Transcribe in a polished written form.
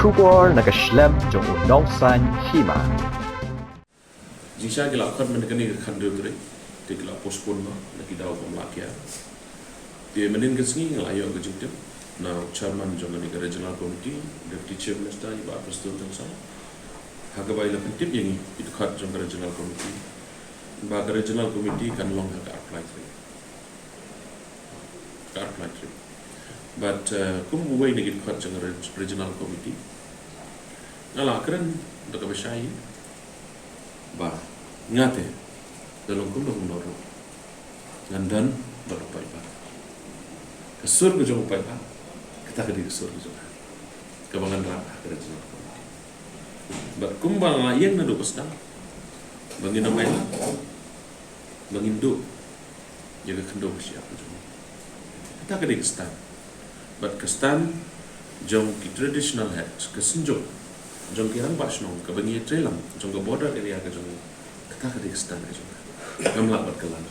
Trubor nakaslem jong unong san hima. Jisa gila akan menekani kandu tadi, tikla postpone ma, lagi daw pemlakia. Dia menin kesengi ngelayo ke jengtim. Now chairman jong ni regional committee, deputy chief minister iba presiden tengsa. Hagabai la pentim yang itu kat jong regional committee. Ba regional committee kan long hak apply tadi. Apply tadi. But kum buai ni kat jong regional committee. Ngala keren untuk bersai. Ba ngate dalam kum dong noro. Ngandan berpai ba. Kesur ke jong pai ba. Kita ke kesur ke jong. Kebangan rak ke regional committee. Ba kum bang ayeng na do pasdang. Bangin amai la. Bangin do. Jaga kendo siap ke jong. Kita ke kestan. But kestan jong ki traditional hats kesenjong jong kirang basnong ke bengi trelang jong ke border area ke jong kita ke kestan ke jong. Gamla bat kelan.